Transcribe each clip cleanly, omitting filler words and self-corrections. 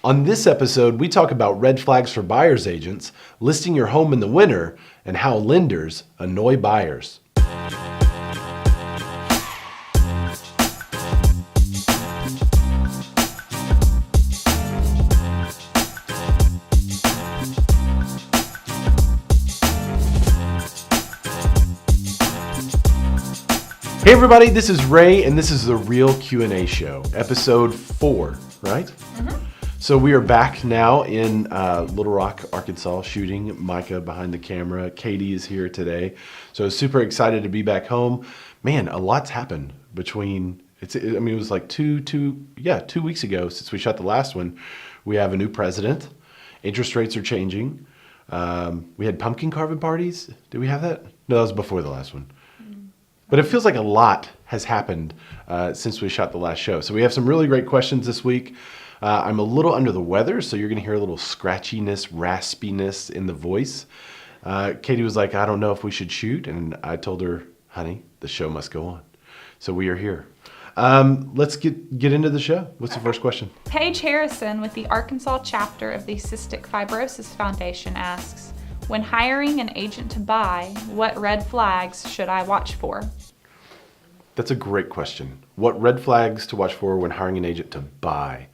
On this episode, we talk about red flags for buyer's agents, listing your home in the winter, and how lenders annoy buyers. Hey everybody, this is Ray, and this is the Real Q&A Show, episode 4, right? Mm-hmm. So we are back now in Little Rock, Arkansas, shooting. Myka behind the camera. Katie is here today. So super excited to be back home. Man, a lot's happened between, it was like two weeks ago since we shot the last one. We have a new president. Interest rates are changing. We had pumpkin carving parties. Did we have that? No, that was before the last one. But it feels like a lot has happened since we shot the last show. So we have some really great questions this week. I'm a little under the weather, so you're going to hear a little scratchiness, raspiness in the voice. Katie was like, I don't know if we should shoot. And I told her, honey, the show must go on. So we are here. Let's get into the show. What's the first question? Paige Harrison with the Arkansas chapter of the Cystic Fibrosis Foundation asks, when hiring an agent to buy, what red flags should I watch for? That's a great question. What red flags to watch for when hiring an agent to buy?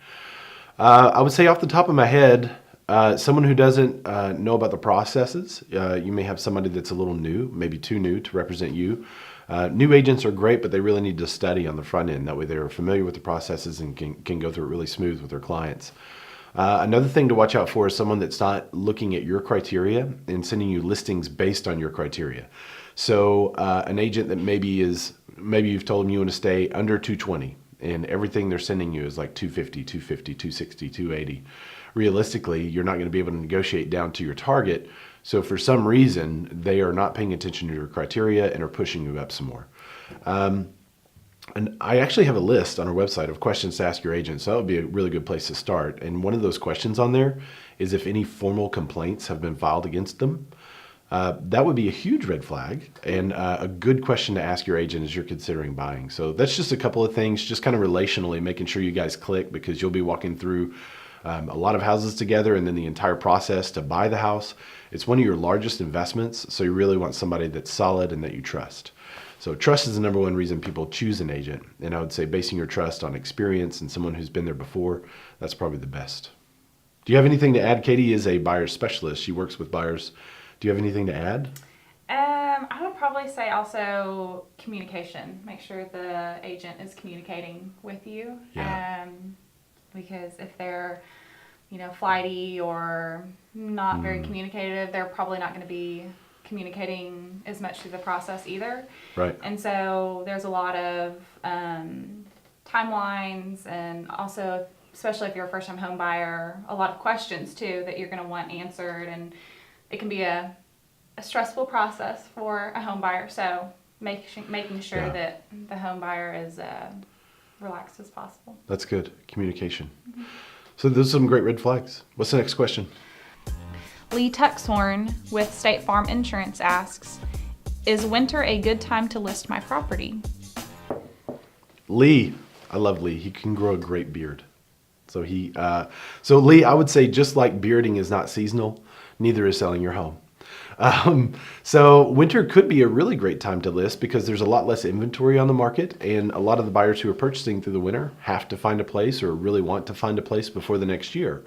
I would say off the top of my head, someone who doesn't know about the processes. You may have somebody that's a little new, maybe too new to represent you. New agents are great, but they really need to study on the front end. That way they're familiar with the processes and can go through it really smooth with their clients. Another thing to watch out for is someone that's not looking at your criteria and sending you listings based on your criteria. So an agent that maybe you've told them you want to stay under 220 and everything they're sending you is like 250, 250, 260, 280. Realistically, you're not going to be able to negotiate down to your target. So for some reason, they are not paying attention to your criteria and are pushing you up some more. And I actually have a list on our website of questions to ask your agent, so that would be a really good place to start. And one of those questions on there is if any formal complaints have been filed against them. That would be a huge red flag and a good question to ask your agent as you're considering buying. So that's just a couple of things, just kind of relationally making sure you guys click, because you'll be walking through a lot of houses together and then the entire process to buy the house. It's one of your largest investments, so you really want somebody that's solid and that you trust. So trust is the number one reason people choose an agent. And I would say basing your trust on experience and someone who's been there before, that's probably the best. Do you have anything to add? Katie is a buyer specialist. She works with buyers. Do you have anything to add? I would probably say also communication. Make sure the agent is communicating with you. Yeah. Because if they're, flighty or not very communicative, they're probably not going to be communicating as much through the process either. Right. And so there's a lot of timelines, and also, especially if you're a first-time home buyer, a lot of questions too that you're going to want answered, and it can be a stressful process for a home buyer. So making sure that the home buyer is relaxed as possible. That's good. Communication. Mm-hmm. So those are some great red flags. What's the next question? Lee Tuxhorn with State Farm Insurance asks, is winter a good time to list my property? Lee, I love Lee. He can grow a great beard. So Lee, I would say just like bearding is not seasonal, neither is selling your home. So winter could be a really great time to list because there's a lot less inventory on the market, and a lot of the buyers who are purchasing through the winter have to find a place or really want to find a place before the next year.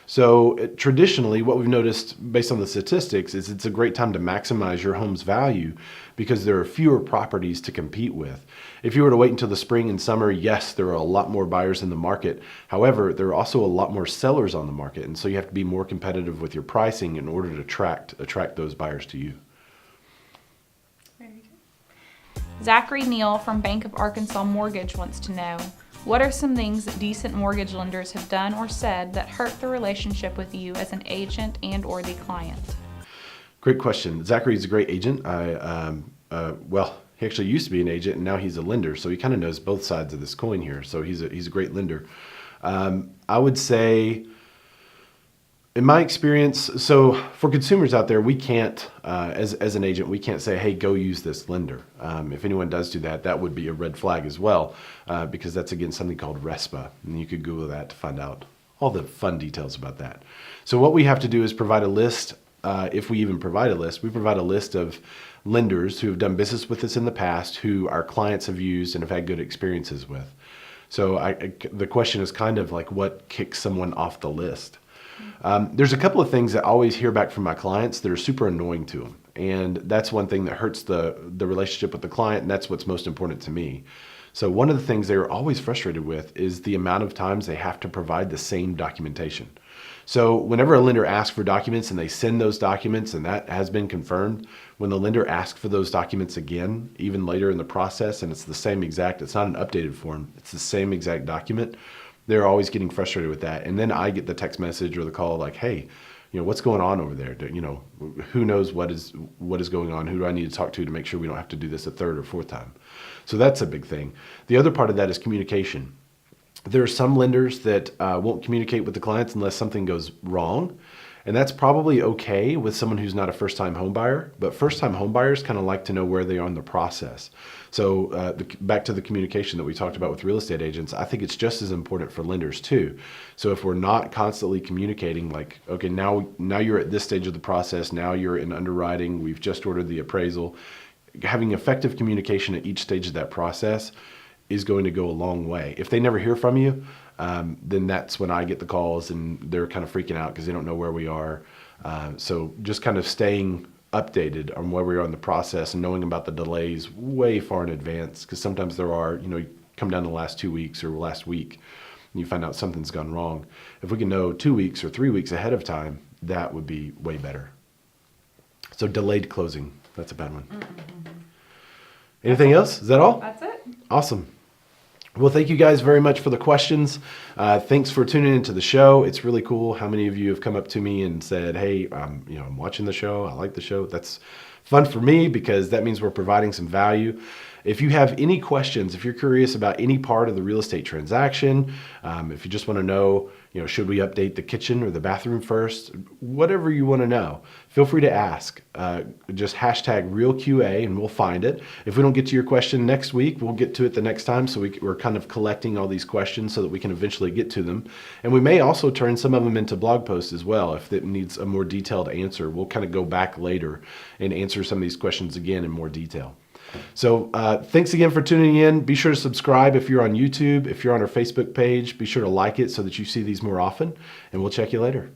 So traditionally, what we've noticed based on the statistics is it's a great time to maximize your home's value because there are fewer properties to compete with. If you were to wait until the spring and summer, yes, there are a lot more buyers in the market. However, there are also a lot more sellers on the market, and so you have to be more competitive with your pricing in order to attract those buyers to you. Very good. Zachary Neel from Bank of Arkansas Mortgage wants to know, what are some things that decent mortgage lenders have done or said that hurt the relationship with you as an agent and or the client? Great question. Zachary's a great agent. He actually used to be an agent and now he's a lender, so he kind of knows both sides of this coin here. So he's a great lender. I would say, in my experience, so for consumers out there, we can't, as an agent, we can't say, hey, go use this lender. If anyone does do that, that would be a red flag as well, because that's against something called RESPA, and you could Google that to find out all the fun details about that. So what we have to do is provide a list. If we even provide a list, we provide a list of lenders who have done business with us in the past, who our clients have used and have had good experiences with. So the question is kind of like, what kicks someone off the list? There's a couple of things that I always hear back from my clients that are super annoying to them. And that's one thing that hurts the relationship with the client, and that's what's most important to me. So one of the things they're always frustrated with is the amount of times they have to provide the same documentation. So whenever a lender asks for documents and they send those documents and that has been confirmed, when the lender asks for those documents again, even later in the process, and it's the same exact, it's not an updated form, it's the same exact document, they're always getting frustrated with that. And then I get the text message or the call like, hey, what's going on over there? Who knows what is going on? Who do I need to talk to make sure we don't have to do this a third or fourth time? So that's a big thing. The other part of that is communication. There are some lenders that won't communicate with the clients unless something goes wrong. And that's probably okay with someone who's not a first-time home buyer, but first-time home buyers kind of like to know where they are in the process. So back to the communication that we talked about with real estate agents, I think it's just as important for lenders too. So if we're not constantly communicating like, okay, now you're at this stage of the process, now you're in underwriting, we've just ordered the appraisal, having effective communication at each stage of that process is going to go a long way. If they never hear from you, then that's when I get the calls and they're kind of freaking out because they don't know where we are. So just kind of staying updated on where we are in the process and knowing about the delays way far in advance, because sometimes there are, you come down the last 2 weeks or last week and you find out something's gone wrong. If we can know 2 weeks or 3 weeks ahead of time, that would be way better. So delayed closing, that's a bad one. Mm-hmm. Anything else? Is that all? That's it. Awesome. Well, thank you guys very much for the questions. Thanks for tuning into the show. It's really cool how many of you have come up to me and said, hey, I'm watching the show. I like the show. That's fun for me because that means we're providing some value. If you have any questions, if you're curious about any part of the real estate transaction, if you just want to know, should we update the kitchen or the bathroom first, whatever you want to know, feel free to ask. Just hashtag RealQA and we'll find it. If we don't get to your question next week, we'll get to it the next time. So we're kind of collecting all these questions so that we can eventually get to them. And we may also turn some of them into blog posts as well. If it needs a more detailed answer, we'll kind of go back later and answer some of these questions again in more detail. So thanks again for tuning in. Be sure to subscribe if you're on YouTube. If you're on our Facebook page, be sure to like it so that you see these more often. And we'll check you later.